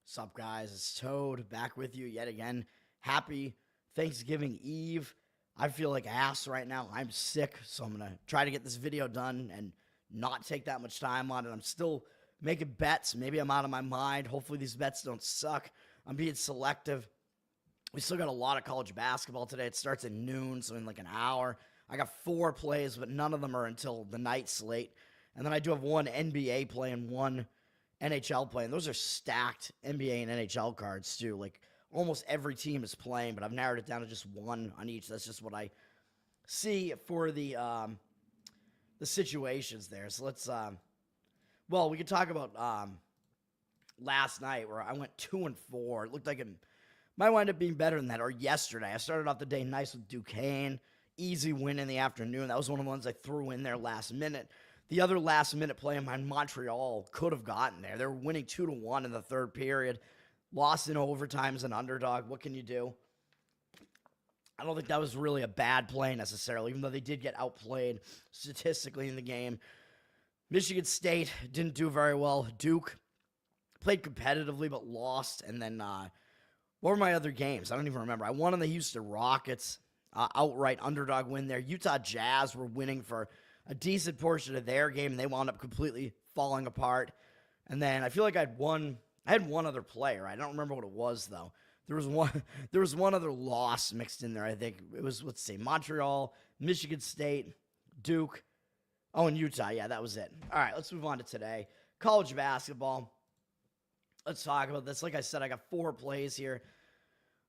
Sup, guys? It's Toad back with you yet again. Happy Thanksgiving Eve. I feel like ass right now. I'm sick, so I'm going to try to get this video done and not take that much time on it. I'm still making bets. Maybe I'm out of my mind. Hopefully these bets don't suck. I'm being selective. We still got a lot of college basketball today. It starts at noon, so in like an hour. I got 4 plays, but none of them are until the night slate. And then I do have one NBA play and one NHL play. And those are stacked NBA and NHL cards, too. Like, almost every team is playing, but I've narrowed it down to just one on each. That's just what I see for the situations there. So let's, well, we could talk about last night where I went 2-4. It looked like it might wind up being better than that. Or yesterday. I started off the day nice with Duquesne. Easy win in the afternoon. That was one of the ones I threw in there last minute. The other last-minute play of mine, Montreal, could have gotten there. They were winning 2-1 in the third period. Lost in overtime as an underdog. What can you do? I don't think that was really a bad play necessarily, even though they did get outplayed statistically in the game. Michigan State didn't do very well. Duke played competitively but lost. And then what were my other games? I don't even remember. I won on the Houston Rockets. Outright underdog win there. Utah Jazz were winning for a decent portion of their game, and they wound up completely falling apart. And then I feel like I had one other player. I don't remember what it was, though. There was one other loss mixed in there, I think. It was, let's see, Montreal, Michigan State, Duke, and Utah. Yeah, that was it. All right, let's move on to today. College basketball. Let's talk about this. Like I said, I got 4 plays here.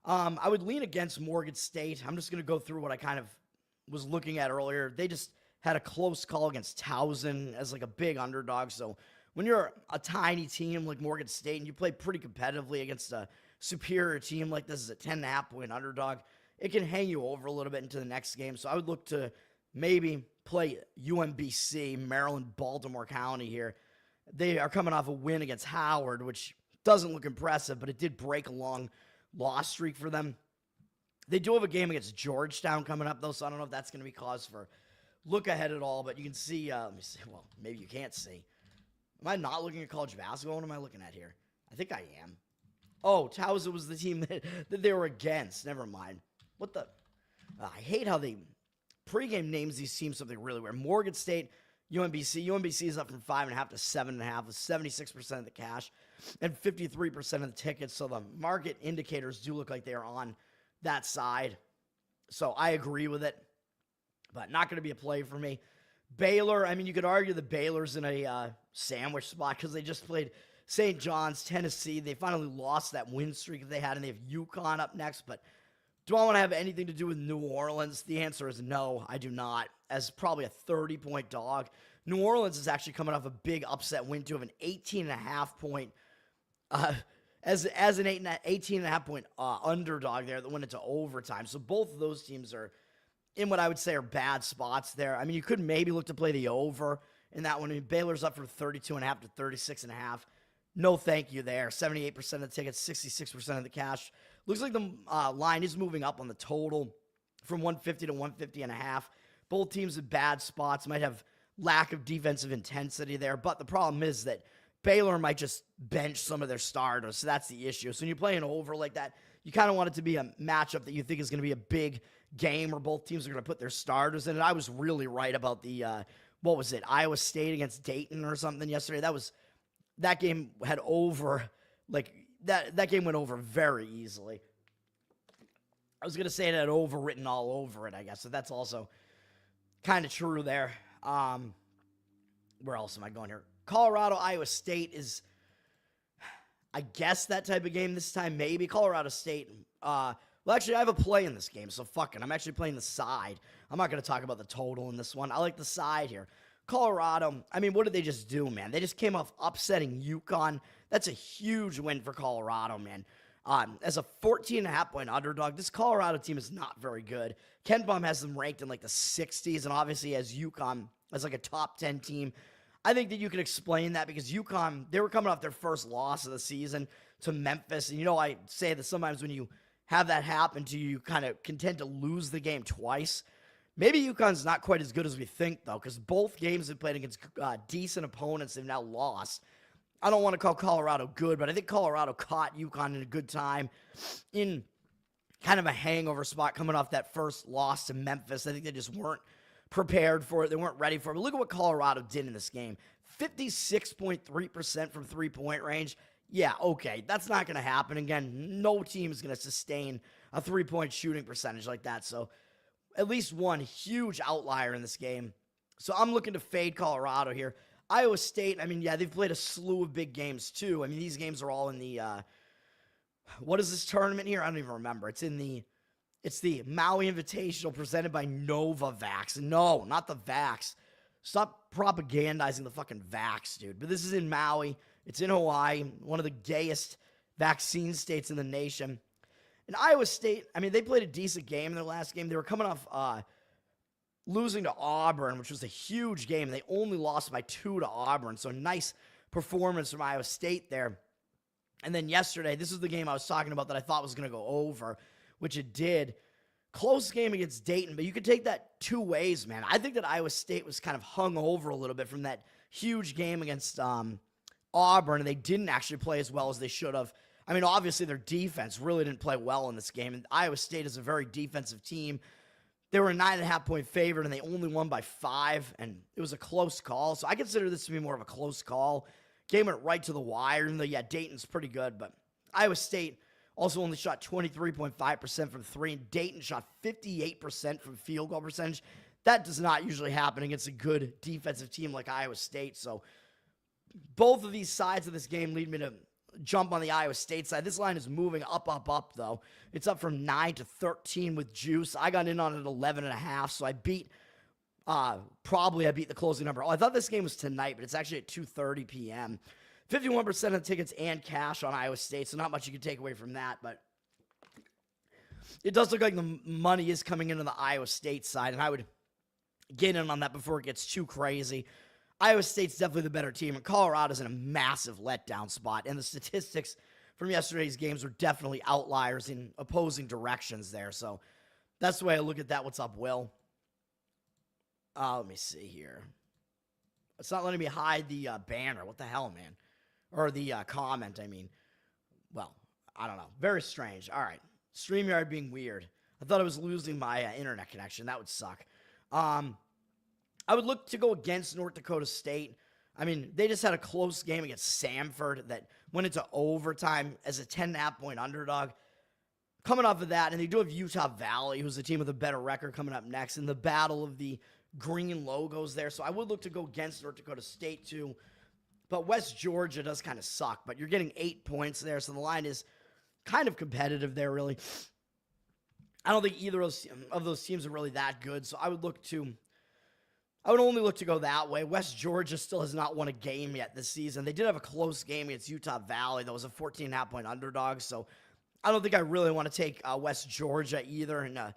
I would lean against Morgan State. I'm just going to go through what I kind of was looking at earlier. They just had a close call against Towson as like a big underdog. So when you're a tiny team like Morgan State and you play pretty competitively against a superior team like this as a 10.5-point underdog, it can hang you over a little bit into the next game. So I would look to maybe play UMBC, Maryland, Baltimore County here. They are coming off a win against Howard, which doesn't look impressive, but it did break a long loss streak for them. They do have a game against Georgetown coming up, though, so I don't know if that's going to be cause for look ahead at all, but you can see, let me see, well, maybe you can't see. Am I not looking at college basketball? What am I looking at here? I think I am. Oh, Towson was the team that they were against. Never mind. What the? I hate how they pregame names these teams something really weird. Morgan State, UMBC. UMBC is up from 5.5 to 7.5 with 76% of the cash and 53% of the tickets. So the market indicators do look like they are on that side. So I agree with it, but not going to be a play for me. Baylor, I mean, you could argue that Baylor's in a sandwich spot because they just played St. John's, Tennessee. They finally lost that win streak that they had, and they have UConn up next. But do I want to have anything to do with New Orleans? The answer is no, I do not, as probably a 30-point dog. New Orleans is actually coming off a big upset win to have an 18.5-point as an 18.5-point underdog there that went into overtime. So both of those teams are in what I would say are bad spots there. I mean, you could maybe look to play the over in that one. I mean, Baylor's up from 32.5 to 36.5. No thank you there. 78% of the tickets, 66% of the cash. Looks like the line is moving up on the total from 150 to 150.5. Both teams in bad spots, might have lack of defensive intensity there, but the problem is that Baylor might just bench some of their starters, so that's the issue. So when you play an over like that, you kind of want it to be a matchup that you think is going to be a big game where both teams are going to put their starters in it. I was really right about the, what was it, Iowa State against Dayton or something yesterday. That game had over, like, that game went over very easily. I was going to say it had overwritten all over it, I guess, so that's also kind of true there. Where else am I going here? Colorado, Iowa State is, I guess, that type of game this time, maybe. Colorado State, well, actually, I have a play in this game, so fuck it. I'm actually playing the side. I'm not going to talk about the total in this one. I like the side here. Colorado, I mean, what did they just do, man? They just came off upsetting UConn. That's a huge win for Colorado, man. As a 14.5-point underdog, this Colorado team is not very good. Ken Bum has them ranked in like the 60s, and obviously has UConn as like a top 10 team. I think that you can explain that because UConn, they were coming off their first loss of the season to Memphis. And, you know, I say that sometimes when you have that happen to you, you kind of contend to lose the game twice. Maybe UConn's not quite as good as we think, though, because both games have played against decent opponents they've now lost. I don't want to call Colorado good, but I think Colorado caught UConn in a good time in kind of a hangover spot coming off that first loss to Memphis. I think they just weren't prepared for it. They weren't ready for it. But look at what Colorado did in this game. 56.3% from three-point range. Yeah, okay, that's not going to happen. Again, no team is going to sustain a three-point shooting percentage like that. So at least one huge outlier in this game. So I'm looking to fade Colorado here. Iowa State, I mean, yeah, they've played a slew of big games too. I mean, these games are all in the, what is this tournament here? I don't even remember. It's the Maui Invitational presented by Novavax. No, not the Vax. Stop propagandizing the fucking Vax, dude. But this is in Maui. It's in Hawaii, one of the gayest vaccine states in the nation. And Iowa State, I mean, they played a decent game in their last game. They were coming off losing to Auburn, which was a huge game. They only lost by 2 to Auburn, so nice performance from Iowa State there. And then yesterday, this is the game I was talking about that I thought was going to go over, which it did. Close game against Dayton, but you could take that two ways, man. I think that Iowa State was kind of hung over a little bit from that huge game against Auburn, and they didn't actually play as well as they should have. I mean, obviously their defense really didn't play well in this game, and Iowa State is a very defensive team. They were a 9.5-point favorite, and they only won by 5, and it was a close call. So I consider this to be more of a close call. Game went right to the wire, and yeah, Dayton's pretty good, but Iowa State also only shot 23.5% from 3, and Dayton shot 58% from field goal percentage. That does not usually happen against a good defensive team like Iowa State. So both of these sides of this game lead me to jump on the Iowa State side. This line is moving up, though. It's up from 9 to 13 with juice. I got in on it at 11.5, so I beat the closing number. Oh, I thought this game was tonight, but it's actually at 2:30 p.m. 51% of the tickets and cash on Iowa State, so not much you can take away from that, but it does look like the money is coming into the Iowa State side, and I would get in on that before it gets too crazy. Iowa State's definitely the better team, and Colorado's in a massive letdown spot, and the statistics from yesterday's games were definitely outliers in opposing directions there, so that's the way I look at that. What's up, Will? Let me see here. It's not letting me hide the banner. What the hell, man? Or the comment, I mean. Well, I don't know. Very strange. All right. StreamYard being weird. I thought I was losing my internet connection. That would suck. I would look to go against North Dakota State. I mean, they just had a close game against Samford that went into overtime as a 10.5-point underdog. Coming off of that, and they do have Utah Valley, who's the team with a better record coming up next in the battle of the green logos there. So I would look to go against North Dakota State too. But West Georgia does kind of suck. But you're getting 8 points there, so the line is kind of competitive there, really. I don't think either of those teams are really that good, so I would only look to go that way. West Georgia still has not won a game yet this season. They did have a close game against Utah Valley. That was a 14.5-point underdog, so I don't think I really want to take West Georgia either in a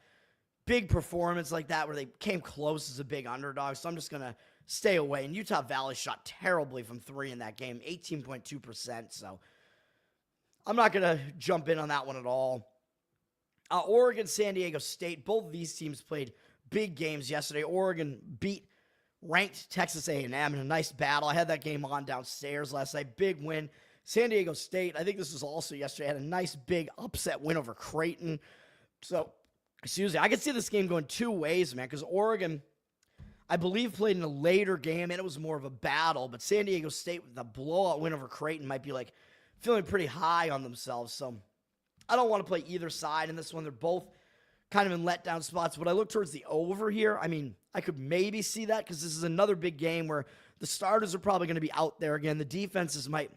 big performance like that where they came close as a big underdog, so I'm just going to stay away. And Utah Valley shot terribly from 3 in that game, 18.2%, so I'm not going to jump in on that one at all. Oregon, San Diego State, both of these teams played big games yesterday. Oregon beat ranked Texas A&M in a nice battle. I had that game on downstairs last night. Big win. San Diego State, I think this was also yesterday, had a nice big upset win over Creighton. So, excuse me, I could see this game going two ways, man, because Oregon, I believe, played in a later game, and it was more of a battle. But San Diego State, with the blowout win over Creighton, might be, like, feeling pretty high on themselves. So, I don't want to play either side in this one. They're both kind of in letdown spots. But I look towards the over here. I mean, I could maybe see that because this is another big game where the starters are probably going to be out there again. The defenses might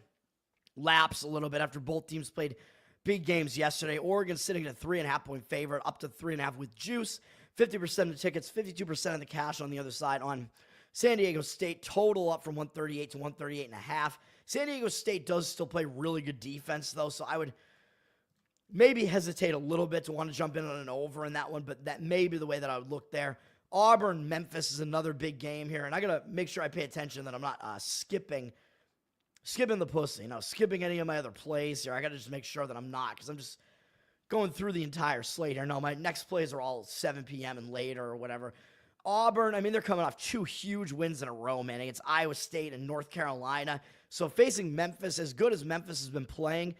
lapse a little bit after both teams played big games yesterday. Oregon sitting at a 3.5-point favorite, up to 3.5 with juice. 50% of the tickets, 52% of the cash on the other side on San Diego State. Total up from 138 to 138.5. San Diego State does still play really good defense, though, so I would maybe hesitate a little bit to want to jump in on an over in that one, but that may be the way that I would look there. Auburn, Memphis is another big game here, and I got to make sure I pay attention that I'm not skipping the pussy, skipping any of my other plays here. I got to just make sure that I'm not, because I'm just going through the entire slate here. No, my next plays are all 7 p.m. and later or whatever. Auburn, I mean, they're coming off 2 huge wins in a row, man, against Iowa State and North Carolina. So facing Memphis, as good as Memphis has been playing,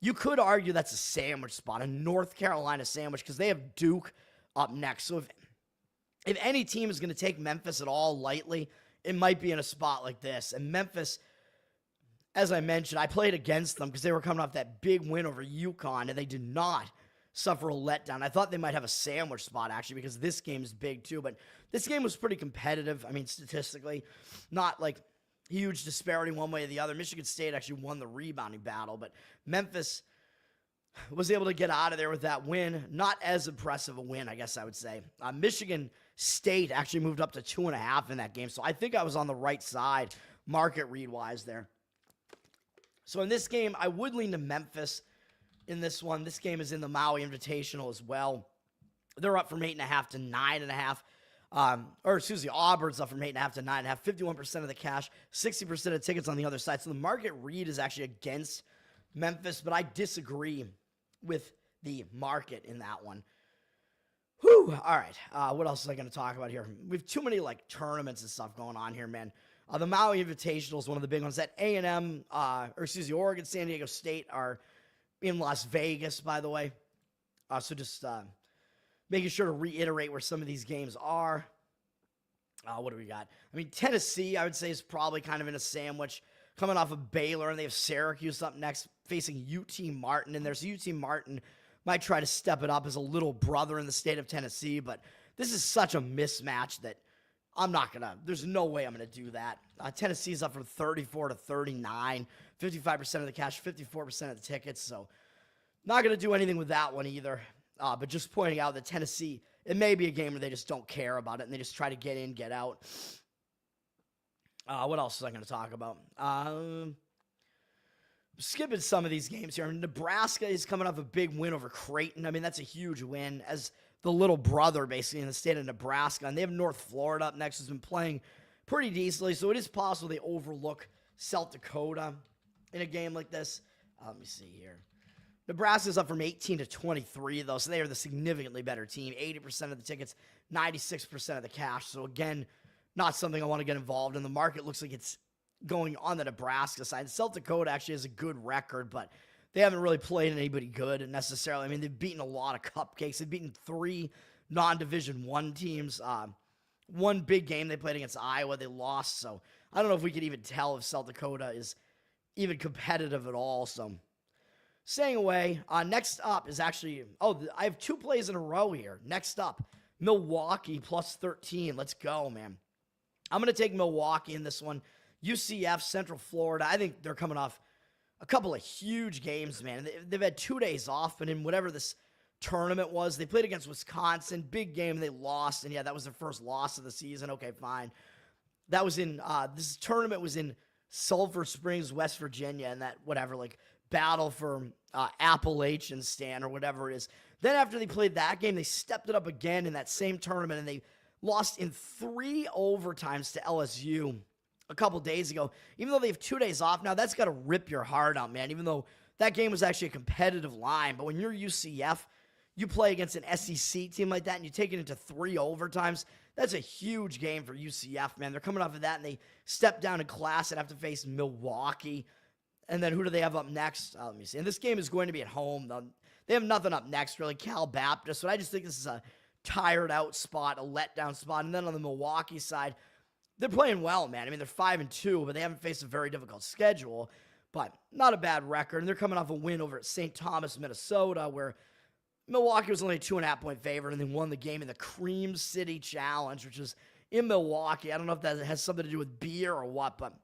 you could argue that's a sandwich spot, a North Carolina sandwich, because they have Duke up next. So if any team is going to take Memphis at all lightly, it might be in a spot like this. And Memphis, as I mentioned, I played against them because they were coming off that big win over UConn, and they did not suffer a letdown. I thought they might have a sandwich spot, actually, because this game is big, too. But this game was pretty competitive. I mean, statistically, not like huge disparity one way or the other. Michigan State actually won the rebounding battle, but Memphis was able to get out of there with that win. Not as impressive a win, I guess I would say. Michigan State actually moved up to 2.5 in that game, so I think I was on the right side market read-wise there. So in this game, I would lean to Memphis in this one. This game is in the Maui Invitational as well. They're up from 8.5 to 9.5. Auburn's up from 8.5 to 9.5. 51% of the cash, 60% of tickets on the other side. So the market read is actually against Memphis, but I disagree with the market in that one. Whew. All right. What else is I going to talk about here? We have too many tournaments and stuff going on here, man. The Maui Invitational is one of the big ones. That Oregon, San Diego State are in Las Vegas, by the way. So just making sure to reiterate where some of these games are. What do we got? I mean, Tennessee, I would say, is probably kind of in a sandwich. Coming off of Baylor, and they have Syracuse up next, facing UT Martin. And there's UT Martin might try to step it up as a little brother in the state of Tennessee, but this is such a mismatch that I'm not going to, there's no way I'm going to do that. Tennessee's up from 34 to 39, 55% of the cash, 54% of the tickets, so not going to do anything with that one either. But just pointing out that Tennessee, it may be a game where they just don't care about it, and they just try to get in, get out. What else was I going to talk about? Skipping some of these games here. Nebraska is coming off a big win over Creighton. I mean, that's a huge win as the little brother, basically, in the state of Nebraska. And they have North Florida up next, who's been playing pretty decently. So it is possible they overlook South Dakota in a game like this. Let me see here. Nebraska's up from 18 to 23, though, so they are the significantly better team. 80% of the tickets, 96% of the cash. So, again, not something I want to get involved in. The market looks like it's going on the Nebraska side. South Dakota actually has a good record, but they haven't really played anybody good necessarily. I mean, they've beaten a lot of cupcakes. They've beaten 3 non-Division I teams. One big game they played against Iowa, they lost. So I don't know if we could even tell if South Dakota is even competitive at all. So staying away. Next up is actually, I have 2 plays in a row here. Next up, Milwaukee plus 13. Let's go, man. I'm going to take Milwaukee in this one. UCF, Central Florida. I think they're coming off a couple of huge games, man. They've had 2 days off, but in whatever this tournament was, they played against Wisconsin. Big game, they lost, and yeah, that was their first loss of the season. Okay, fine. That was in, this tournament was in Sulphur Springs, West Virginia, and that, battle for Appalachian stand or whatever it is. Then after they played that game, they stepped it up again in that same tournament, and they lost in 3 overtimes to LSU a couple days ago. Even though they have 2 days off now, that's got to rip your heart out, man. Even though that game was actually a competitive line. But when you're UCF, you play against an SEC team like that and you take it into 3 overtimes, that's a huge game for UCF, man. They're coming off of that, and they step down in class and have to face Milwaukee. And then who do they have up next? Let me see. And this game is going to be at home. They have nothing up next, really. Cal Baptist. But I just think this is a tired-out spot, a letdown spot. And then on the Milwaukee side, they're playing well, man. I mean, they're 5-2, but they haven't faced a very difficult schedule. But not a bad record. And they're coming off a win over at St. Thomas, Minnesota, where Milwaukee was only a 2.5-point favorite, and they won the game in the Cream City Challenge, which is in Milwaukee. I don't know if that has something to do with beer or what, but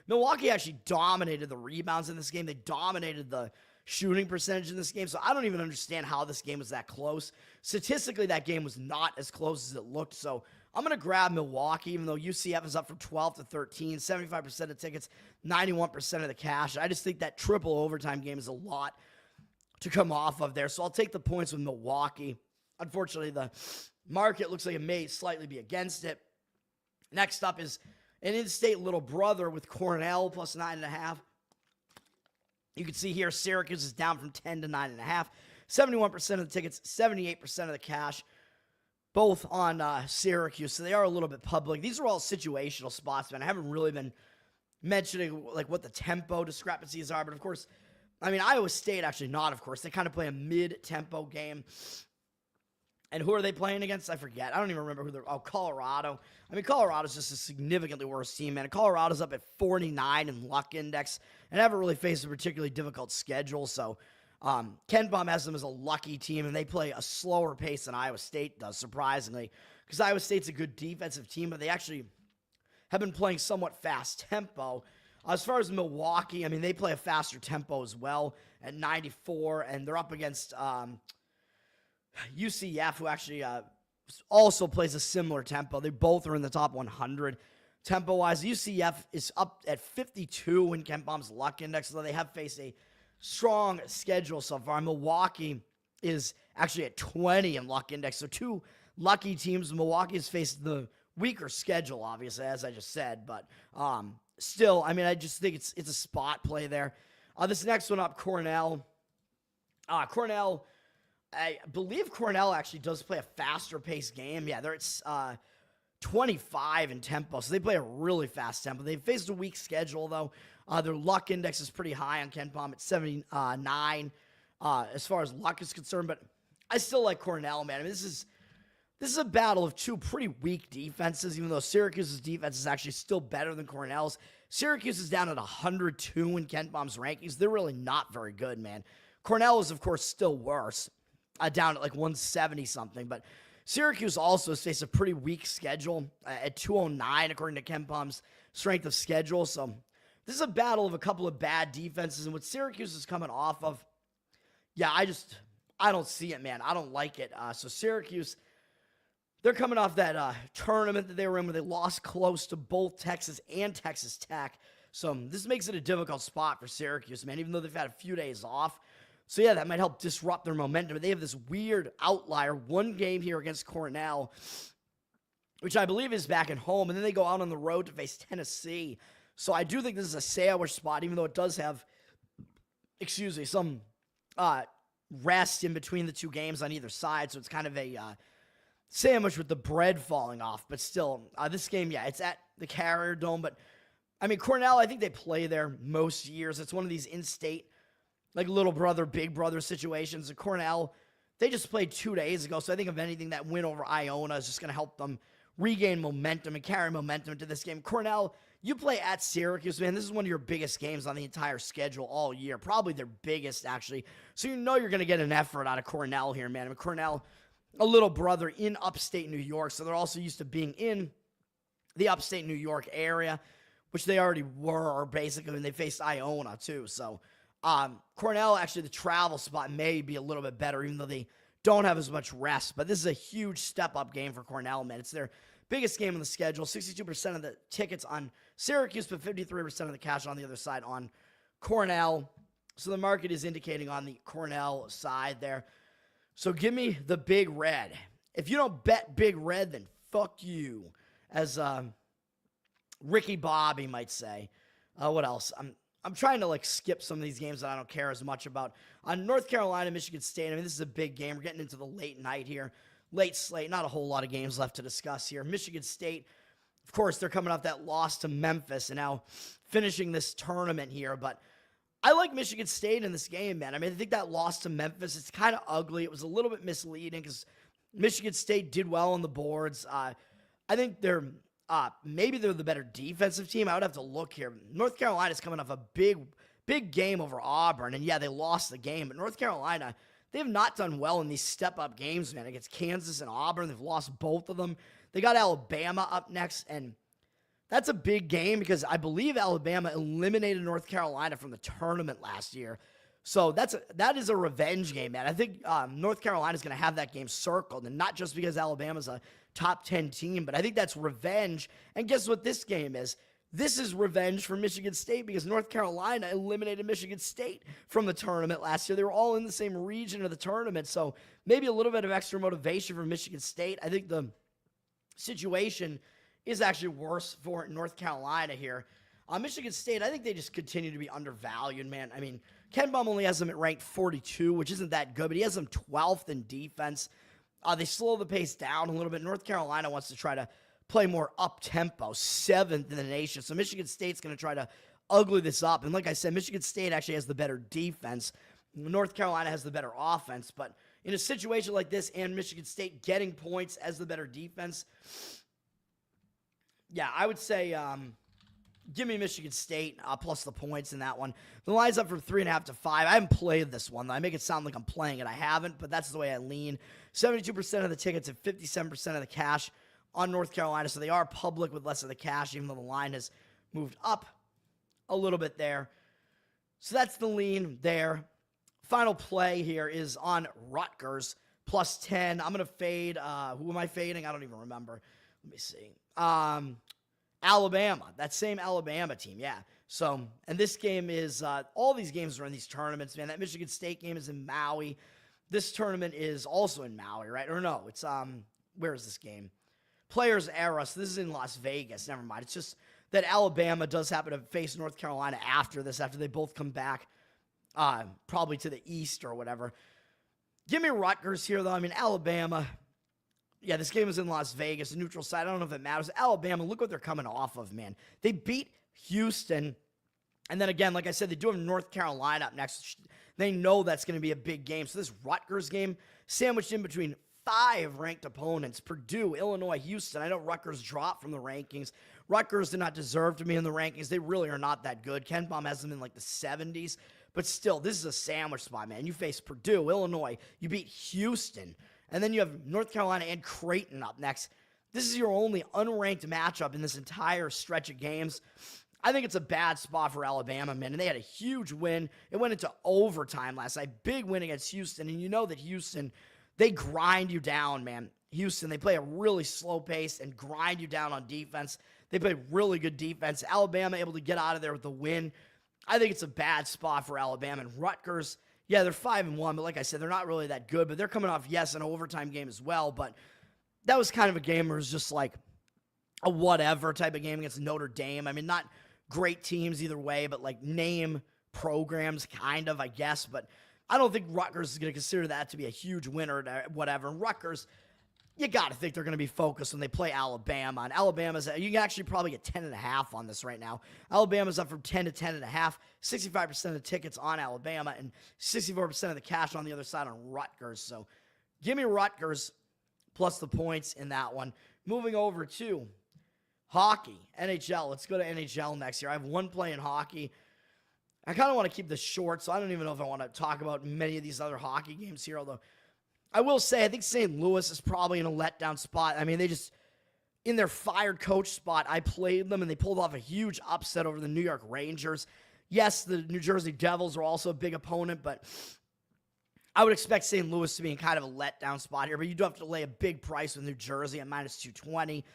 Milwaukee actually dominated the rebounds in this game. They dominated the shooting percentage in this game, so I don't even understand how this game was that close. Statistically, that game was not as close as it looked, so I'm going to grab Milwaukee, even though UCF is up from 12 to 13, 75% of tickets, 91% of the cash. I just think that triple overtime game is a lot to come off of there, so I'll take the points with Milwaukee. Unfortunately, the market looks like it may slightly be against it. Next up is an in-state little brother with Cornell plus 9.5. You can see here Syracuse is down from 10 to 9.5. 71% of the tickets, 78% of the cash. both on Syracuse, so they are a little bit public. These are all situational spots, man. I haven't really been mentioning like what the tempo discrepancies are, but of course, I mean, Iowa State actually not, of course. They kind of play a mid-tempo game. And who are they playing against? I forget. I don't even remember who they're... Oh, Colorado. I mean, Colorado's just a significantly worse team, man. Colorado's up at 49 in luck index and haven't really faced a particularly difficult schedule. So, Ken Pom has them as a lucky team, and they play a slower pace than Iowa State does, surprisingly. Because Iowa State's a good defensive team, but they actually have been playing somewhat fast tempo. As far as Milwaukee, I mean, they play a faster tempo as well at 94, and they're up against... UCF, who actually also plays a similar tempo. They both are in the top 100 tempo-wise. UCF is up at 52 in Ken Pom's luck index, though they have faced a strong schedule so far. Milwaukee is actually at 20 in luck index, so two lucky teams. Milwaukee has faced the weaker schedule, obviously, as I just said, but still, I mean, I just think it's a spot play there. This next one up, Cornell. Cornell... I believe Cornell actually does play a faster-paced game. Yeah, they're at 25 in tempo, so they play a really fast tempo. They've faced a weak schedule, though. Their luck index is pretty high on Ken Pom at 79 as far as luck is concerned, but I still like Cornell, man. I mean, this is a battle of two pretty weak defenses, even though Syracuse's defense is actually still better than Cornell's. Syracuse is down at 102 in Ken Pom's rankings. They're really not very good, man. Cornell is, of course, still worse. Down at like 170-something. But Syracuse also has faced a pretty weak schedule at 209, according to Ken Pom's strength of schedule. So this is a battle of a couple of bad defenses. And what Syracuse is coming off of, yeah, I don't see it, man. I don't like it. So Syracuse, they're coming off that tournament that they were in where they lost close to both Texas and Texas Tech. So this makes it a difficult spot for Syracuse, man, even though they've had a few days off. So, yeah, that might help disrupt their momentum. They have this weird outlier, one game here against Cornell, which I believe is back at home, and then they go out on the road to face Tennessee. So I do think this is a sandwich spot, even though it does have, some rest in between the two games on either side. So it's kind of a sandwich with the bread falling off. But still, this game, yeah, it's at the Carrier Dome. But, I mean, Cornell, I think they play there most years. It's one of these in-state, like little brother, big brother situations. And Cornell, they just played 2 days ago. So I think if anything, that win over Iona is just going to help them regain momentum and carry momentum into this game. Cornell, you play at Syracuse, man. This is one of your biggest games on the entire schedule all year. Probably their biggest, actually. So you know you're going to get an effort out of Cornell here, man. I mean, Cornell, a little brother in upstate New York. So they're also used to being in the upstate New York area, which they already were, basically, when they faced Iona, too. So Cornell, actually, the travel spot may be a little bit better, even though they don't have as much rest. But this is a huge step-up game for Cornell, man. It's their biggest game on the schedule. 62% of the tickets on Syracuse, but 53% of the cash on the other side on Cornell. So the market is indicating on the Cornell side there. So give me the big red. If you don't bet big red, then fuck you, as Ricky Bobby might say. What else? I'm trying to, skip some of these games that I don't care as much about. On North Carolina, Michigan State, I mean, this is a big game. We're getting into the late night here. Late slate, not a whole lot of games left to discuss here. Michigan State, of course, they're coming off that loss to Memphis and now finishing this tournament here. But I like Michigan State in this game, man. I mean, I think that loss to Memphis, it's kind of ugly. It was a little bit misleading because Michigan State did well on the boards. I think they're... maybe they're the better defensive team. I would have to look here. North Carolina's coming off a big game over Auburn, and yeah, they lost the game. But North Carolina, they have not done well in these step-up games, man. Against Kansas and Auburn, they've lost both of them. They got Alabama up next, and that's a big game because I believe Alabama eliminated North Carolina from the tournament last year. So that is a revenge game, man. I think North Carolina's going to have that game circled, and not just because Alabama's a top 10 team, but I think that's revenge. And guess what this game is? This is revenge for Michigan State because North Carolina eliminated Michigan State from the tournament last year. They were all in the same region of the tournament, so maybe a little bit of extra motivation for Michigan State. I think the situation is actually worse for North Carolina here. Michigan State, I think they just continue to be undervalued, man. I mean, Ken Pom only has them at ranked 42, which isn't that good, but he has them 12th in defense. They slow the pace down a little bit. North Carolina wants to try to play more up-tempo, 7th in the nation. So Michigan State's going to try to ugly this up. And like I said, Michigan State actually has the better defense. North Carolina has the better offense. But in a situation like this and Michigan State getting points as the better defense, yeah, I would say give me Michigan State plus the points in that one. The line's up from 3.5 to 5. I haven't played this one, though. I make it sound like I'm playing it. I haven't, but that's the way I lean. 72% of the tickets and 57% of the cash on North Carolina, so they are public with less of the cash, even though the line has moved up a little bit there. So that's the lean there. Final play here is on Rutgers, plus 10. I'm going to fade. Who am I fading? I don't even remember. Let me see. Alabama, that same Alabama team, yeah. So, and this game is, all these games are in these tournaments, man. That Michigan State game is in Maui. This tournament is also in Maui, right? Or no, it's, where is this game? Players Era, so this is in Las Vegas. Never mind. It's just that Alabama does happen to face North Carolina after this, after they both come back, probably to the east or whatever. Give me Rutgers here, though. I mean, Alabama. Yeah, this game is in Las Vegas, a neutral site. I don't know if it matters. Alabama, look what they're coming off of, man. They beat Houston. And then again, like I said, they do have North Carolina up next. They know that's going to be a big game. So this Rutgers game, sandwiched in between 5 ranked opponents, Purdue, Illinois, Houston. I know Rutgers dropped from the rankings. Rutgers did not deserve to be in the rankings. They really are not that good. Ken Pom has them in like the 70s. But still, this is a sandwich spot, man. You face Purdue, Illinois. You beat Houston. And then you have North Carolina and Creighton up next. This is your only unranked matchup in this entire stretch of games. I think it's a bad spot for Alabama, man. And they had a huge win. It went into overtime last night. Big win against Houston. And you know that Houston, they grind you down, man. Houston, they play a really slow pace and grind you down on defense. They play really good defense. Alabama able to get out of there with the win. I think it's a bad spot for Alabama. And Rutgers, yeah, they're 5-1, but like I said, they're not really that good. But they're coming off, yes, an overtime game as well. But that was kind of a game where it was just like a whatever type of game against Notre Dame. I mean, not great teams either way, but like name programs, kind of, I guess. But I don't think Rutgers is going to consider that to be a huge winner or whatever. And Rutgers, you got to think they're going to be focused when they play Alabama. And Alabama's, you can actually probably get 10.5 on this right now. Alabama's up from 10 to 10.5. 65% of the tickets on Alabama and 64% of the cash on the other side on Rutgers. So give me Rutgers plus the points in that one. Moving over to hockey, NHL. Let's go to NHL next year. I have one play in hockey. I kind of want to keep this short, so I don't even know if I want to talk about many of these other hockey games here, although I will say, I think St. Louis is probably in a letdown spot. I mean, they just, in their fired coach spot, I played them, and they pulled off a huge upset over the New York Rangers. Yes, the New Jersey Devils are also a big opponent, but I would expect St. Louis to be in kind of a letdown spot here, but you do have to lay a big price with New Jersey at minus 220,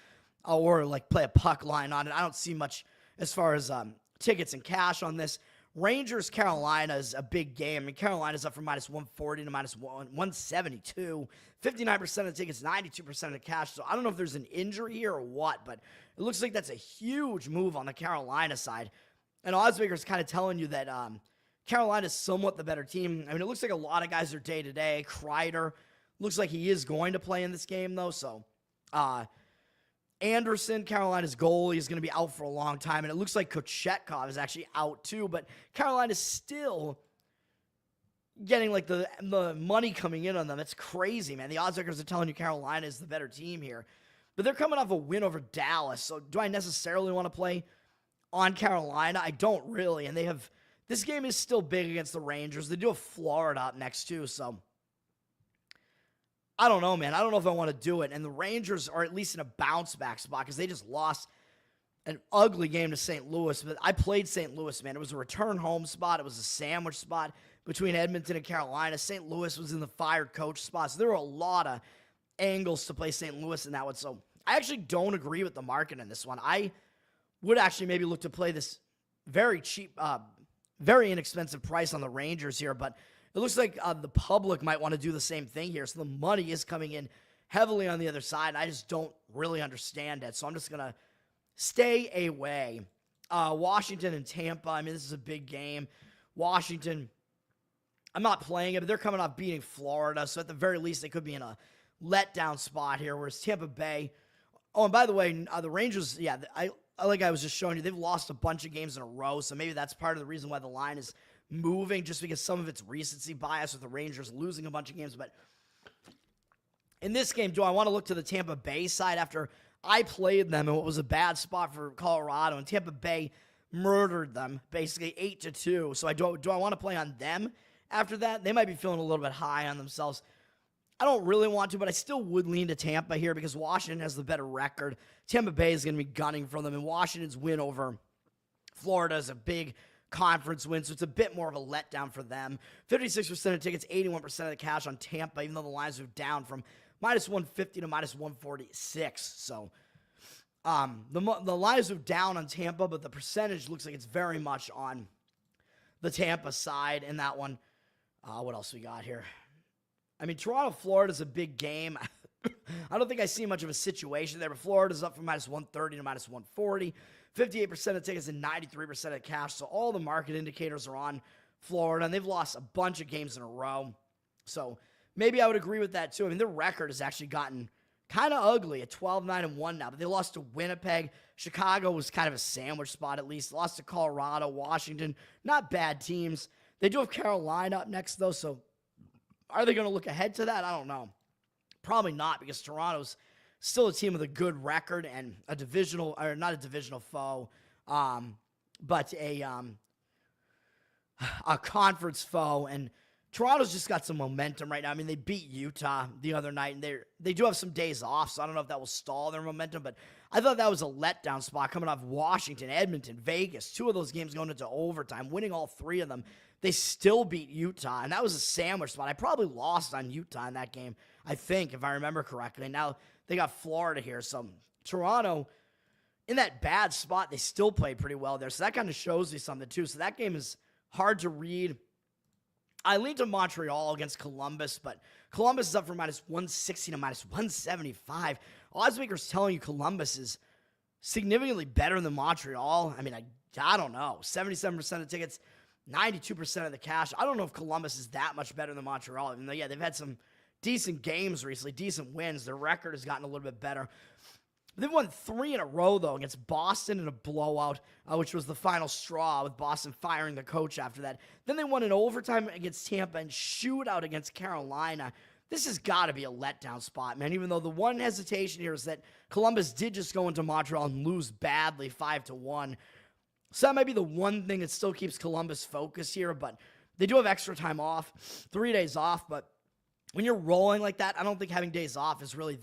or like play a puck line on it. I don't see much as far as tickets and cash on this. Rangers, Carolina is a big game. I mean, Carolina's up from minus 140 to minus 172. 59% of the tickets, 92% of the cash. So I don't know if there's an injury here or what, but it looks like that's a huge move on the Carolina side. And Oddsmaker's kind of telling you that Carolina's somewhat the better team. I mean, it looks like a lot of guys are day-to-day. Kreider looks like he is going to play in this game, though. So Anderson, Carolina's goalie, is going to be out for a long time, and it looks like Kochetkov is actually out too, but Carolina's still getting like the money coming in on them. It's crazy, man. The oddsmakers are telling you Carolina is the better team here, but they're coming off a win over Dallas, so do I necessarily want to play on Carolina? I don't really, and this game is still big against the Rangers. They do have Florida up next too, so I don't know, man. I don't know if I want to do it. And the Rangers are at least in a bounce-back spot because they just lost an ugly game to St. Louis. But I played St. Louis, man. It was a return home spot. It was a sandwich spot between Edmonton and Carolina. St. Louis was in the fired coach spot. So there were a lot of angles to play St. Louis in that one. So I actually don't agree with the market in this one. I would actually maybe look to play this very cheap, very inexpensive price on the Rangers here, but it looks like the public might want to do the same thing here. So the money is coming in heavily on the other side. I just don't really understand it. So I'm just going to stay away. Washington and Tampa. I mean, this is a big game. Washington, I'm not playing it, but they're coming off beating Florida. So at the very least, they could be in a letdown spot here, whereas Tampa Bay. Oh, and by the way, the Rangers, yeah, like I was just showing you, they've lost a bunch of games in a row, so maybe that's part of the reason why the line is moving, just because some of it's recency bias with the Rangers losing a bunch of games. But in this game, do I want to look to the Tampa Bay side after I played them in what was a bad spot for Colorado, and Tampa Bay murdered them, basically 8-2. So do I want to play on them after that? They might be feeling a little bit high on themselves. I don't really want to, but I still would lean to Tampa here because Washington has the better record. Tampa Bay is going to be gunning for them, and Washington's win over Florida is a big conference win, so it's a bit more of a letdown for them. 56% of tickets, 81% of the cash on Tampa, even though the lines are down from minus 150 to minus 146. So the lines are down on Tampa, but the percentage looks like it's very much on the Tampa side in that one. What else we got here? I mean, Toronto-Florida's a big game. I don't think I see much of a situation there, but Florida's up from minus 130 to minus 140. 58% of tickets and 93% of cash. So all the market indicators are on Florida, and they've lost a bunch of games in a row. So maybe I would agree with that too. I mean, their record has actually gotten kind of ugly at 12-9-1 now, but they lost to Winnipeg. Chicago was kind of a sandwich spot at least. Lost to Colorado, Washington. Not bad teams. They do have Carolina up next, though, so are they going to look ahead to that? I don't know. Probably not, because Toronto's still a team with a good record and a divisional, or not a divisional foe, but a conference foe. And Toronto's just got some momentum right now. I mean, they beat Utah the other night, and they do have some days off, so I don't know if that will stall their momentum, but I thought that was a letdown spot coming off Washington, Edmonton, Vegas, 2 of those games going into overtime, winning all 3 of them. They still beat Utah, and that was a sandwich spot. I probably lost on Utah in that game, I think, if I remember correctly. Now they got Florida here, so Toronto, in that bad spot, they still played pretty well there, so that kind of shows me something too. So that game is hard to read. I lean to Montreal against Columbus, but Columbus is up from minus 160 to minus 175. Oddsmakers telling you Columbus is significantly better than Montreal. I mean, I don't know. 77% of tickets, 92% of the cash. I don't know if Columbus is that much better than Montreal. I mean, yeah, they've had some decent games recently, decent wins. Their record has gotten a little bit better. They've won 3 in a row, though, against Boston in a blowout, which was the final straw with Boston firing the coach after that. Then they won in overtime against Tampa and shootout against Carolina. This has got to be a letdown spot, man, even though the one hesitation here is that Columbus did just go into Montreal and lose badly 5-1. So that might be the one thing that still keeps Columbus focused here, but they do have extra time off, 3 days off, but when you're rolling like that, I don't think having days off is really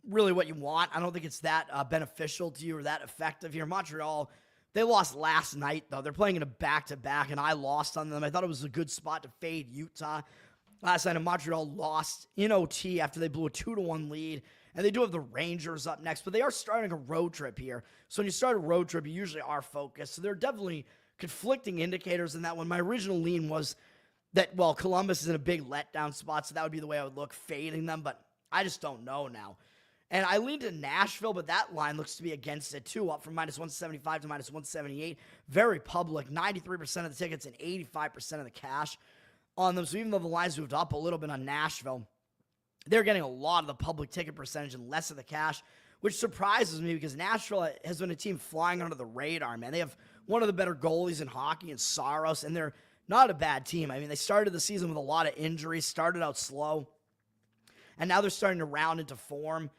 what you want. I don't think it's that beneficial to you or that effective here. Montreal, they lost last night, though. They're playing in a back-to-back, and I lost on them. I thought it was a good spot to fade Utah. Last night, Montreal lost in OT after they blew a 2-1 lead, and they do have the Rangers up next, but they are starting a road trip here. So when you start a road trip, you usually are focused. So there are definitely conflicting indicators in that one. My original lean was that, well, Columbus is in a big letdown spot, so that would be the way I would look, fading them, but I just don't know now. And I leaned to Nashville, but that line looks to be against it too, up from minus 175 to minus 178. Very public, 93% of the tickets and 85% of the cash on them. So even though the lines moved up a little bit on Nashville, they're getting a lot of the public ticket percentage and less of the cash, which surprises me because Nashville has been a team flying under the radar, man. They have one of the better goalies in hockey in Saros, and they're not a bad team. I mean, they started the season with a lot of injuries, started out slow, and now they're starting to round into form.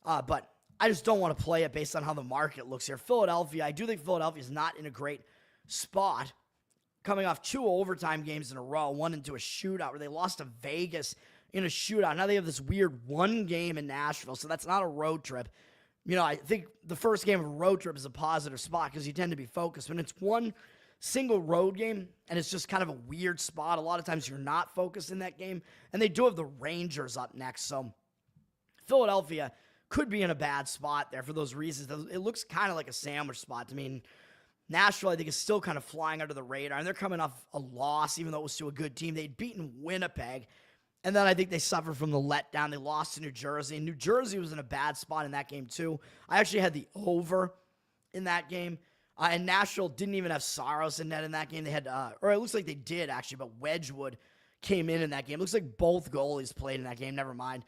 But I just don't want to play it based on how the market looks here. Philadelphia, I do think Philadelphia is not in a great spot, coming off 2 overtime games in a row, one into a shootout where they lost to Vegas in a shootout. Now they have this weird 1 game in Nashville, so that's not a road trip. You know, I think the first game of a road trip is a positive spot because you tend to be focused. When it's one single road game and it's just kind of a weird spot, a lot of times you're not focused in that game. And they do have the Rangers up next, so Philadelphia could be in a bad spot there for those reasons. It looks kind of like a sandwich spot to me. And Nashville, I think, is still kind of flying under the radar, and they're coming off a loss, even though it was to a good team. They'd beaten Winnipeg, and then I think they suffered from the letdown. They lost to New Jersey, and New Jersey was in a bad spot in that game too. I actually had the over in that game, and Nashville didn't even have Saros in net in that game. They had, or it looks like they did actually, but Wedgwood came in that game. It looks like both goalies played in that game. Never mind.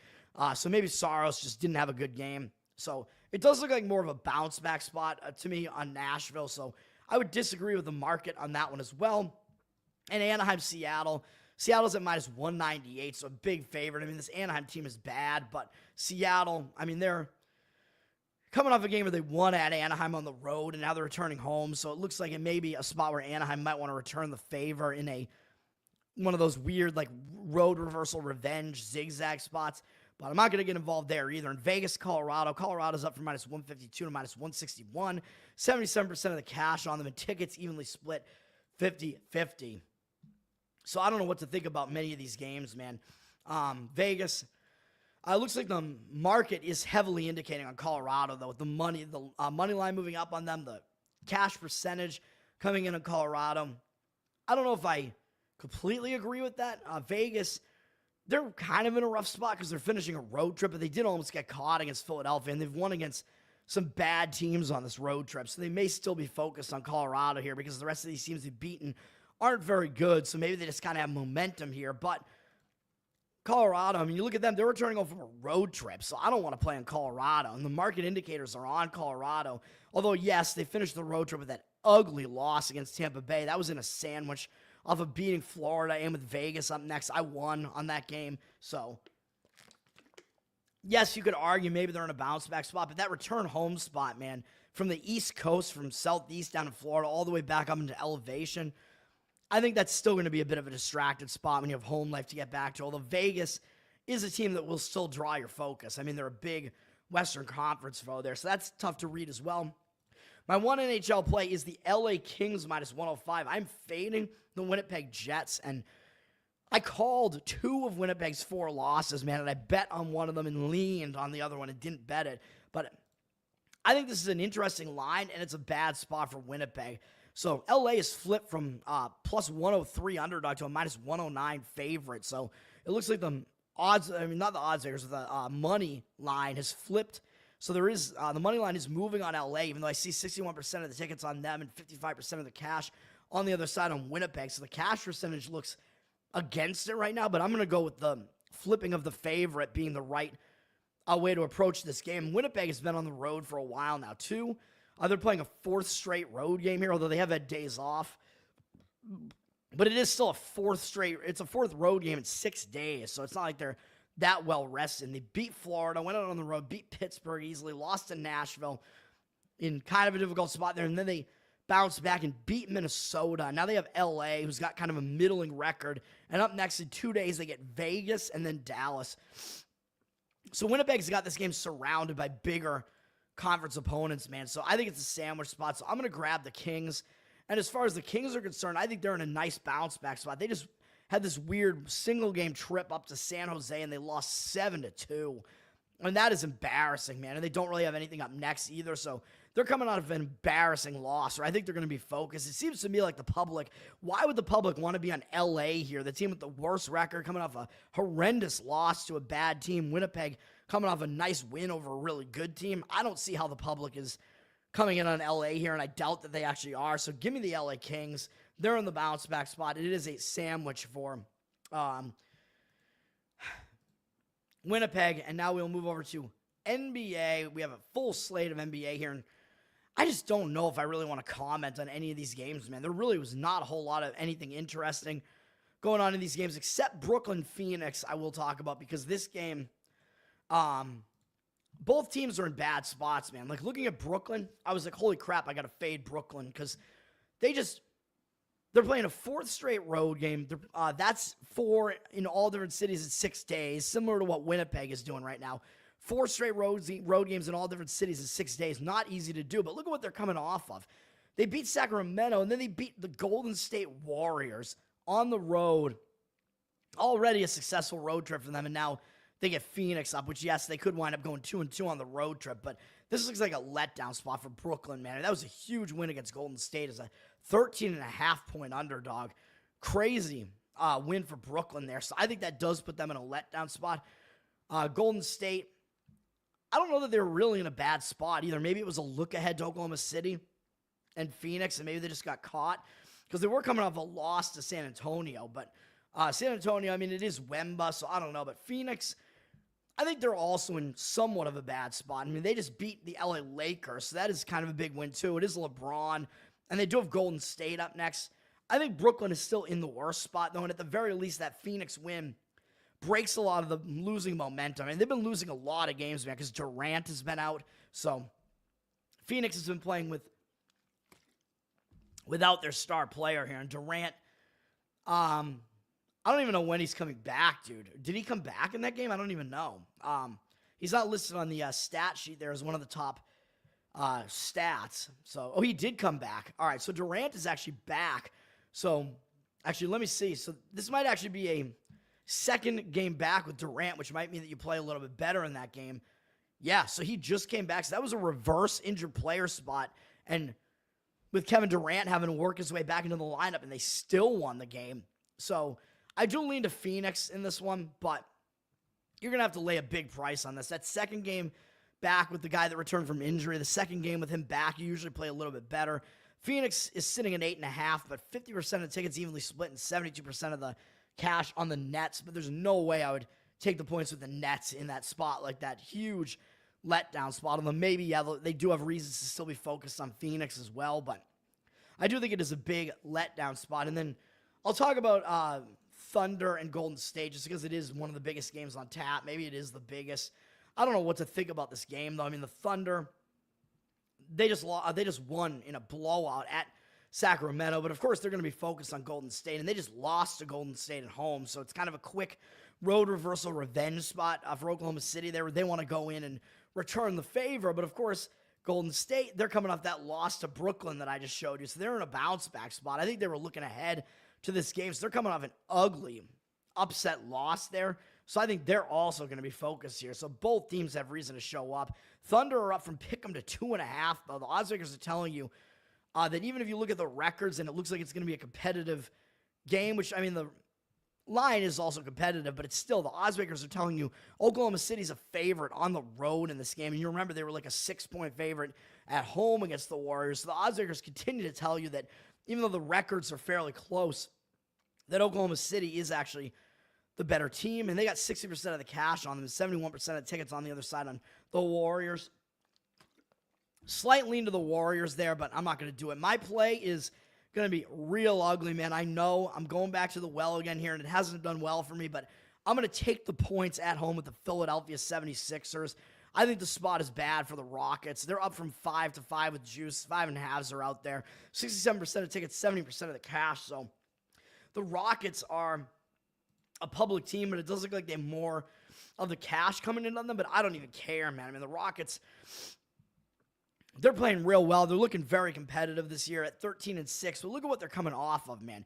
So maybe Saros just didn't have a good game. So it does look like more of a bounce back spot to me on Nashville. So I would disagree with the market on that one as well. And Anaheim, Seattle. Seattle's at minus 198, so a big favorite. I mean, this Anaheim team is bad, but Seattle, I mean, they're coming off a game where they won at Anaheim on the road, and now they're returning home. So it looks like it may be a spot where Anaheim might want to return the favor in one of those weird, like, road reversal revenge zigzag spots. But I'm not going to get involved there either. In Vegas, Colorado. Colorado's up from minus 152 to minus 161. 77% of the cash on them, and tickets evenly split 50-50. So I don't know what to think about many of these games, man. Vegas, looks like the market is heavily indicating on Colorado, though, with the money line moving up on them, the cash percentage coming in on Colorado. I don't know if I completely agree with that. Vegas, they're kind of in a rough spot because they're finishing a road trip, but they did almost get caught against Philadelphia, and they've won against some bad teams on this road trip, so they may still be focused on Colorado here because the rest of these teams they've beaten aren't very good, so maybe they just kind of have momentum here. But Colorado, I mean, you look at them, they're returning home from a road trip, so I don't want to play on Colorado, and the market indicators are on Colorado. Although, yes, they finished the road trip with that ugly loss against Tampa Bay. That was in a sandwich off of beating Florida and with Vegas up next. I won on that game, so yes, you could argue maybe they're in a bounce-back spot, but that return home spot, man, from the East Coast, from Southeast down to Florida, all the way back up into elevation, I think that's still going to be a bit of a distracted spot when you have home life to get back to, although Vegas is a team that will still draw your focus. I mean, they're a big Western Conference foe there, so that's tough to read as well. My one NHL play is the LA Kings minus 105. I'm fading the Winnipeg Jets, and I called 2 of Winnipeg's 4 losses, man, and I bet on one of them and leaned on the other one and didn't bet it. But I think this is an interesting line, and it's a bad spot for Winnipeg. So LA is flipped from plus 103 underdog to a minus 109 favorite. So it looks like the odds, I mean, not the odds makers, the money line has flipped. So there is, the money line is moving on LA, even though I see 61% of the tickets on them and 55% of the cash on the other side on Winnipeg. So the cash percentage looks against it right now, but I'm going to go with the flipping of the favorite being the right way to approach this game. Winnipeg has been on the road for a while now, too. They're playing a 4th straight road game here, although they have had days off. But it is still it's a 4th road game in 6 days, so it's not like they're that well rested. They beat Florida, went out on the road, beat Pittsburgh easily, lost to Nashville in kind of a difficult spot there, and then they bounced back and beat Minnesota. Now they have LA, who's got kind of a middling record, and up next in 2 days they get Vegas and then Dallas. So Winnipeg's got this game surrounded by bigger conference opponents, man. So I think it's a sandwich spot. So I'm going to grab the Kings. And as far as the Kings are concerned, I think they're in a nice bounce back spot. They just had this weird single game trip up to San Jose and they lost 7-2. And that is embarrassing, man. And they don't really have anything up next either. So they're coming out of an embarrassing loss, or I think they're going to be focused. It seems to me like the public, why would the public want to be on LA here? The team with the worst record coming off a horrendous loss to a bad team. Winnipeg coming off a nice win over a really good team. I don't see how the public is coming in on LA here, and I doubt that they actually are. So give me the LA Kings. They're in the bounce back spot. It is a sandwich for Winnipeg, and now we'll move over to NBA. We have a full slate of NBA here, and I just don't know if I really want to comment on any of these games, man. There really was not a whole lot of anything interesting going on in these games, except Brooklyn-Phoenix I will talk about, because this game, both teams are in bad spots, man. Like, looking at Brooklyn, I was like, holy crap, I got to fade Brooklyn, because they're playing a 4th straight road game. That's 4 in all different cities in 6 days, similar to what Winnipeg is doing right now. 4 straight road games in all different cities in 6 days. Not easy to do, but look at what they're coming off of. They beat Sacramento, and then they beat the Golden State Warriors on the road. Already a successful road trip for them, and now they get Phoenix up, which, yes, they could wind up going 2-2 on the road trip, but this looks like a letdown spot for Brooklyn, man. And that was a huge win against Golden State as a 13.5-point underdog. Crazy win for Brooklyn there. So I think that does put them in a letdown spot. Golden State, I don't know that they're really in a bad spot either. Maybe it was a look ahead to Oklahoma City and Phoenix, and maybe they just got caught because they were coming off a loss to San Antonio. But San Antonio, I mean, it is Wemba, so I don't know. But Phoenix, I think they're also in somewhat of a bad spot. I mean, they just beat the LA Lakers, so that is kind of a big win, too. It is LeBron, and they do have Golden State up next. I think Brooklyn is still in the worst spot, though, and at the very least, that Phoenix win breaks a lot of the losing momentum. I mean, they've been losing a lot of games, man, because Durant has been out. So Phoenix has been playing without their star player here. And Durant, I don't even know when he's coming back, dude. Did he come back in that game? I don't even know. He's not listed on the stat sheet there as one of the top stats. So, he did come back. All right, so Durant is actually back. So, actually, let me see. So, this might actually be a second game back with Durant, which might mean that you play a little bit better in that game. Yeah, so he just came back. So, that was a reverse injured player spot. And with Kevin Durant having to work his way back into the lineup, and they still won the game. So, I do lean to Phoenix in this one, but you're going to have to lay a big price on this. That second game back with the guy that returned from injury, the second game with him back, you usually play a little bit better. Phoenix is sitting at 8.5, but 50% of the tickets evenly split and 72% of the cash on the Nets. But there's no way I would take the points with the Nets in that spot, like that huge letdown spot. Although maybe, yeah, they do have reasons to still be focused on Phoenix as well, but I do think it is a big letdown spot. And then I'll talk about Thunder and Golden State just because it is one of the biggest games on tap. Maybe it is the biggest. I don't know what to think about this game, though. I mean, the Thunder, they just won in a blowout at Sacramento, but of course they're going to be focused on Golden State, and they just lost to Golden State at home, so it's kind of a quick road reversal revenge spot for Oklahoma City there where they want to go in and return the favor. But of course, Golden State, they're coming off that loss to Brooklyn that I just showed you, so they're in a bounce back spot. I think they were looking ahead to this game, so they're coming off an ugly upset loss there. So I think they're also going to be focused here. So both teams have reason to show up. Thunder are up from pick'em to 2.5, though. The odds makers are telling you that even if you look at the records and it looks like it's going to be a competitive game, which, I mean, the line is also competitive, but it's still, the odds makers are telling you Oklahoma City's a favorite on the road in this game. And you remember they were like a 6-point favorite at home against the Warriors. So the odds makers continue to tell you that even though the records are fairly close, that Oklahoma City is actually the better team, and they got 60% of the cash on them, 71% of the tickets on the other side on the Warriors. Slight lean to the Warriors there, but I'm not going to do it. My play is going to be real ugly, man. I know I'm going back to the well again here, and it hasn't done well for me, but I'm going to take the points at home with the Philadelphia 76ers. I think the spot is bad for the Rockets. They're up from 5-5 with juice. 5.5s are out there. 67% of tickets, 70% of the cash, so the Rockets are a public team, but it does look like they have more of the cash coming in on them, but I don't even care, man. I mean, the Rockets, they're playing real well. They're looking very competitive this year at 13-6, but look at what they're coming off of, man.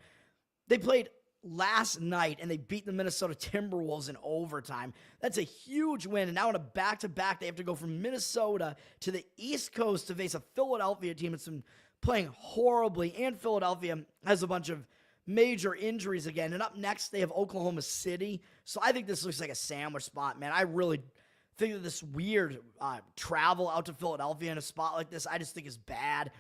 They played last night, and they beat the Minnesota Timberwolves in overtime. That's a huge win, and now in a back-to-back, they have to go from Minnesota to the East Coast to face a Philadelphia team that's been playing horribly, and Philadelphia has a bunch of major injuries again. And up next, they have Oklahoma City. So I think this looks like a sandwich spot, man. I really think that this weird travel out to Philadelphia in a spot like this, I just think is bad.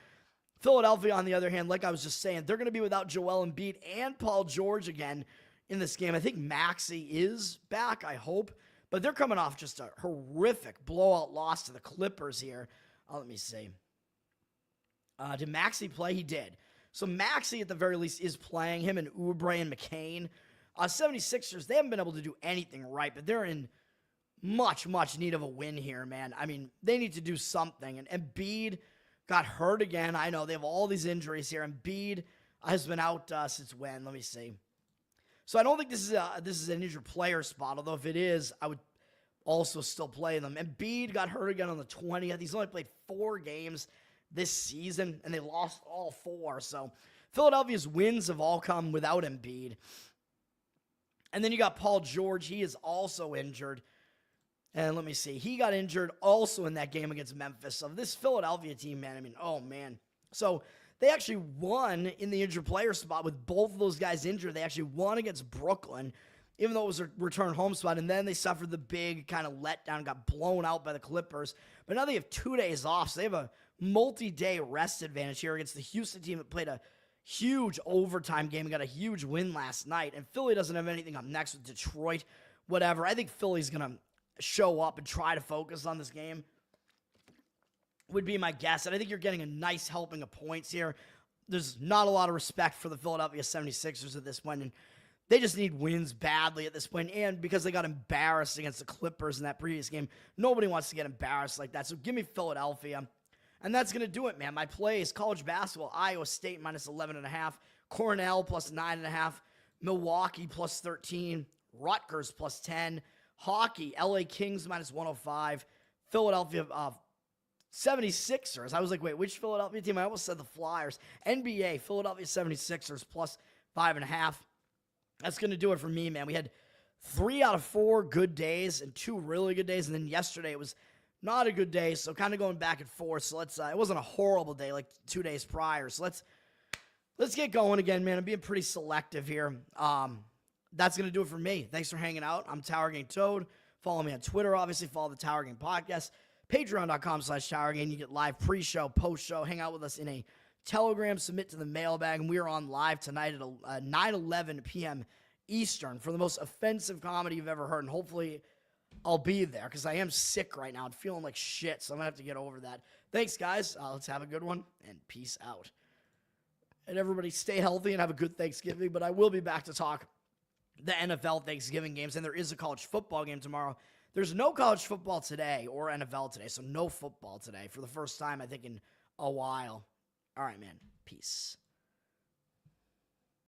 Philadelphia, on the other hand, like I was just saying, they're going to be without Joel Embiid and Paul George again in this game. I think Maxey is back, I hope. But they're coming off just a horrific blowout loss to the Clippers here. Let me see. Did Maxey play? He did. So Maxey, at the very least, is playing. Him and Oubre and McCain. 76ers, they haven't been able to do anything right, but they're in much need of a win here, man. I mean, they need to do something. And Embiid got hurt again. I know they have all these injuries here. Embiid has been out since when? Let me see. So I don't think this is an injured player spot, although if it is, I would also still play them. Embiid got hurt again on the 20th. He's only played 4 games this season, and they lost all 4. So Philadelphia's wins have all come without Embiid. And then you got Paul George. He is also injured. And let me see. He got injured also in that game against Memphis. So this Philadelphia team, man, I mean, oh, man. So they actually won in the injured player spot with both of those guys injured. They actually won against Brooklyn, even though it was a return home spot. And then they suffered the big kind of letdown, got blown out by the Clippers. But now they have 2 days off, so they have a multi-day rest advantage here against the Houston team that played a huge overtime game and got a huge win last night. And Philly doesn't have anything up next with Detroit, whatever. I think Philly's going to show up and try to focus on this game, would be my guess. And I think you're getting a nice helping of points here. There's not a lot of respect for the Philadelphia 76ers at this point, and they just need wins badly at this point. And because they got embarrassed against the Clippers in that previous game, nobody wants to get embarrassed like that. So give me Philadelphia. And that's going to do it, man. My plays: college basketball, Iowa State minus 11.5, Cornell plus 9.5, Milwaukee plus 13, Rutgers plus 10, hockey, LA Kings minus 105, Philadelphia 76ers. I was like, wait, which Philadelphia team? I almost said the Flyers. NBA, Philadelphia 76ers plus 5.5. That's going to do it for me, man. We had 3 out of 4 good days and 2 really good days. And then yesterday it was not a good day, so kind of going back and forth. So let's, it wasn't a horrible day like 2 days prior. So let's get going again, man. I'm being pretty selective here. That's going to do it for me. Thanks for hanging out. I'm Tower Gang Toad. Follow me on Twitter, obviously. Follow the Tower Gang Podcast. Patreon.com/Tower Gang. You get live pre-show, post-show. Hang out with us in a Telegram. Submit to the mailbag. And we are on live tonight at 9:11 p.m. Eastern for the most offensive comedy you've ever heard. And hopefully I'll be there because I am sick right now. I'm feeling like shit, so I'm going to have to get over that. Thanks, guys. Let's have a good one, and peace out. And everybody stay healthy and have a good Thanksgiving. But I will be back to talk the NFL Thanksgiving games, and there is a college football game tomorrow. There's no college football today or NFL today, so no football today for the first time, I think, in a while. All right, man. Peace.